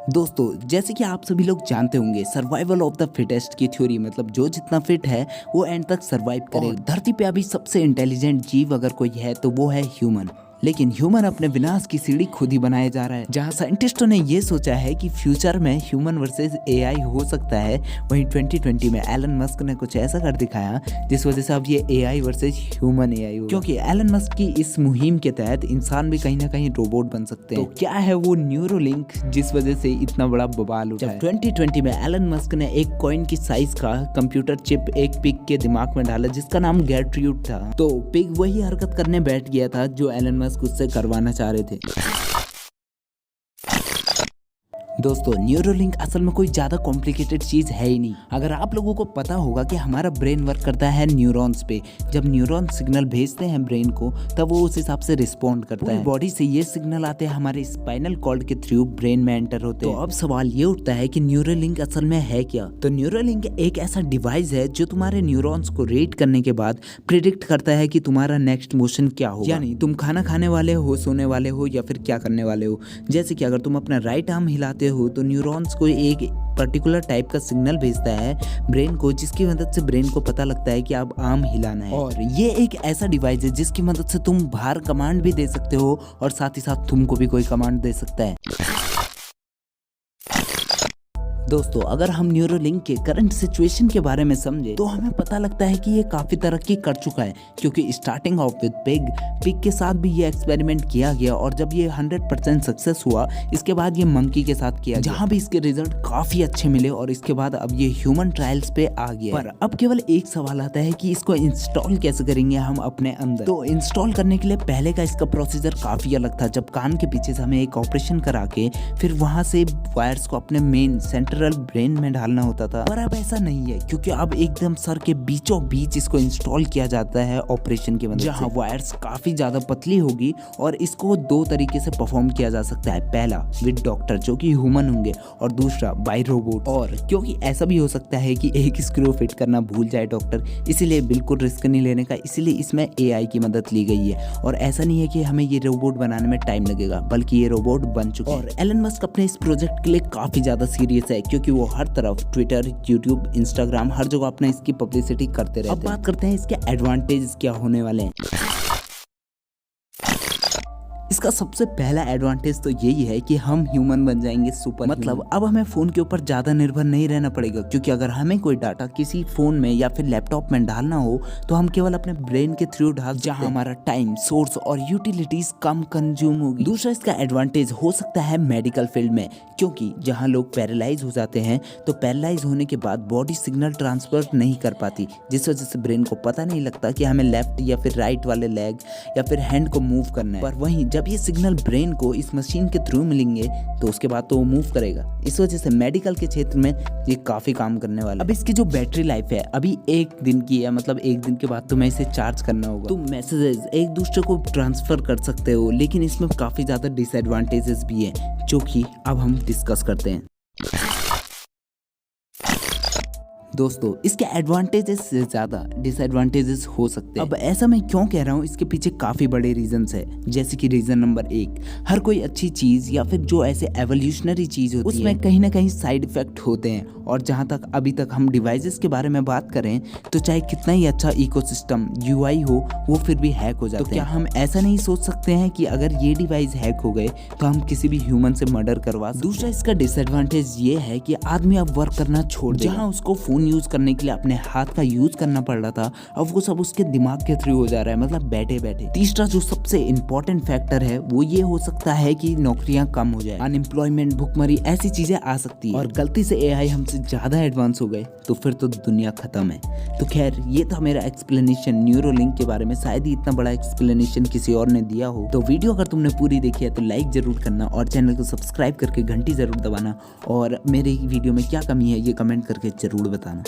दोस्तों, जैसे कि आप सभी लोग जानते होंगे, सर्वाइवल ऑफ द फिटेस्ट की थ्योरी मतलब जो जितना फिट है वो एंड तक सर्वाइव करे। धरती पे अभी सबसे इंटेलिजेंट जीव अगर कोई है तो वो है ह्यूमन। लेकिन ह्यूमन अपने विनाश की सीढ़ी खुद ही बनाया जा रहा है। जहां साइंटिस्टों ने ये सोचा है कि फ्यूचर में ह्यूमन वर्सेस एआई हो सकता है, वहीं 2020 में एलन मस्क ने कुछ ऐसा कर दिखाया जिस वजह से अब ये एआई वर्सेस ह्यूमन एआई हो। क्योंकि एलन मस्क की इस मुहिम के तहत इंसान भी कहीं ना कहीं रोबोट बन सकते हैं। तो क्या है वो न्यूरोलिंक जिस वजह से इतना बड़ा बवाल उठा है? 2020 में एलन मस्क ने एक कॉइन की साइज का कंप्यूटर चिप एक पिग के दिमाग में डाला जिसका नाम गेर्ट्रूड था। तो पिग वही हरकत करने बैठ गया था जो एलन मस्क उससे करवाना चाह रहे थे। दोस्तों, न्यूरोलिंक असल में कोई ज़्यादा कॉम्प्लिकेटेड चीज़ है ही नहीं। अगर आप लोगों को पता होगा कि हमारा ब्रेन वर्क करता है न्यूरॉन्स पे। जब न्यूरॉन सिग्नल भेजते हैं ब्रेन को तब वो उस हिसाब से रिस्पॉन्ड करता है। बॉडी से ये सिग्नल आते हैं हमारे स्पाइनल कॉर्ड के थ्रू ब्रेन में एंटर होते हैं। तो अब सवाल ये उठता है कि न्यूरोलिंक असल में है क्या? तो न्यूरोलिंक एक ऐसा डिवाइस है जो तुम्हारे न्यूरॉन्स को रीड करने के बाद प्रिडिक्ट करता है कि तुम्हारा नेक्स्ट मोशन क्या होगा। यानी तुम खाना खाने वाले हो, सोने वाले हो या फिर क्या करने वाले हो। जैसे कि अगर तुम अपना राइट आर्म हिलाते हो तो न्यूरॉन्स को एक पर्टिकुलर टाइप का सिग्नल भेजता है ब्रेन को, जिसकी मदद से ब्रेन को पता लगता है कि अब आर्म हिलाना है। और ये एक ऐसा डिवाइस है जिसकी मदद से तुम बाहर कमांड भी दे सकते हो और साथ ही साथ तुमको भी कोई कमांड दे सकता है। दोस्तों, अगर हम न्यूरोलिंक के करंट सिचुएशन के बारे में समझे तो हमें पता लगता है कि ये काफी तरक्की कर चुका है। क्योंकि स्टार्टिंग ऑफ विद पिग के साथ भी ये एक्सपेरिमेंट किया गया और जब ये 100% सक्सेस हुआ, इसके बाद ये मंकी के साथ किया, जहां भी इसके रिजल्ट काफी अच्छे मिले और इसके बाद अब ये ह्यूमन ट्रायल्स पे आ गया। पर अब केवल एक सवाल आता है कि इसको इंस्टॉल कैसे करेंगे हम अपने अंदर। तो इंस्टॉल करने के लिए पहले का इसका प्रोसीजर काफी अलग था। जब कान के पीछे से हमें एक ऑपरेशन करा के फिर वहां से वायर्स को अपने मेन सेंट्रल ब्रेन में डालना होता था। पर अब ऐसा नहीं है, क्योंकि अब एकदम सर के बीचों बीच इसको इंस्टॉल किया जाता है ऑपरेशन की मदद से। जहां वायर्स काफी ज्यादा पतली होगी और इसको दो तरीके से परफॉर्म किया जा सकता है। पहला विद डॉक्टर जो कि ह्यूमन होंगे और दूसरा बाय रोबोट। और क्योंकि ऐसा भी हो सकता है कि एक स्क्रू फिट करना भूल जाए डॉक्टर, इसीलिए बिल्कुल रिस्क नहीं लेने का, इसीलिए इसमें एआई की मदद ली गई है। और ऐसा नहीं है कि हमें ये रोबोट बनाने में टाइम लगेगा, बल्कि ये रोबोट बन चुके हैं। और एलन मस्क अपने इस प्रोजेक्ट के लिए काफी ज्यादा सीरियस है, क्योंकि वो हर तरफ ट्विटर, यूट्यूब, इंस्टाग्राम हर जगह अपना इसकी पब्लिसिटी करते रहते हैं। अब बात करते हैं इसके एडवांटेज क्या होने वाले हैं। इसका सबसे पहला एडवांटेज तो यही है कि हम ह्यूमन बन जाएंगे सुपर। मतलब अब हमें फोन के ऊपर ज्यादा निर्भर नहीं रहना पड़ेगा, क्योंकि अगर हमें कोई डाटा किसी फोन में या फिर लैपटॉप में डालना हो तो हम केवल अपने ब्रेन के थ्रू डाल, जहां हमारा टाइम, सोर्स और यूटिलिटीज कम कंज्यूम होगी। दूसरा इसका एडवांटेज हो सकता है मेडिकल फील्ड में, क्योंकि जहां लोग पैरालाइज हो जाते हैं तो पैरालाइज होने के बाद बॉडी सिग्नल ट्रांसफर नहीं कर पाती, जिस वजह से ब्रेन को पता नहीं लगता कि हमें लेफ्ट या फिर राइट वाले लेग या फिर हैंड को मूव करना है। पर वहीं जब ये सिग्नल ब्रेन को इस मशीन के थ्रू मिलेंगे तो उसके बाद तो वो मूव करेगा। इस वजह से मेडिकल के क्षेत्र में ये काफी काम करने वाला है। अब इसकी जो बैटरी लाइफ है अभी 1 दिन की है, मतलब 1 दिन के बाद तुम्हें इसे चार्ज करना होगा। तुम मैसेजेस एक दूसरे को ट्रांसफर कर सकते हो, लेकिन इसमें काफी ज्यादा डिसएडवांटेजेस भी है जो कि अब हम डिस्कस करते हैं। दोस्तों, इसके एडवांटेजेस से ज्यादा डिसएडवांटेजेस हो सकते हैं। अब ऐसा मैं क्यों कह रहा हूँ, इसके पीछे काफी बड़े रीजंस है। जैसे कि रीजन नंबर 1, हर कोई अच्छी चीज या फिर जो ऐसे एवोल्यूशनरी चीज होती है उसमें कहीं ना कहीं साइड इफेक्ट होते हैं। और जहां तक अभी तक हम डिवाइसेस के बारे में बात करें तो चाहे कितना ही अच्छा इकोसिस्टम यूआई हो, वो फिर भी हैक हो जाते हैं। तो क्या हम ऐसा नहीं सोच सकते हैं कि अगर ये डिवाइस हैक हो गए तो हम किसी भी ह्यूमन से मर्डर करवा सकते हैं? दूसरा इसका डिसएडवांटेज ये है कि आदमी अब वर्क करना छोड़ देगा। जहां उसको फोन यूज करने के लिए अपने हाथ का यूज करना पड़ रहा था, अब वो सब उसके दिमाग के थ्रू हो जा रहा है, मतलब बैठे बैठे। तीसरा जो सबसे इंपॉर्टेंट फैक्टर है वो ये हो सकता है कि नौकरियां कम हो जाए, अनएम्प्लॉयमेंट, भुखमरी, ऐसी चीजें आ सकती है। और गलती से एआई हमसे ज्यादा एडवांस हो गए तो फिर तो दुनिया खत्म है। तो खैर, ये था मेरा एक्सप्लेनेशन न्यूरोलिंक के बारे में। शायद ही इतना बड़ा एक्सप्लेनेशन किसी और ने दिया हो। तो वीडियो अगर तुमने पूरी देखी है तो लाइक जरूर करना और चैनल को सब्सक्राइब करके घंटी जरूर दबाना। और मेरे वीडियो में क्या कमी है ये कमेंट करके जरूर बताना।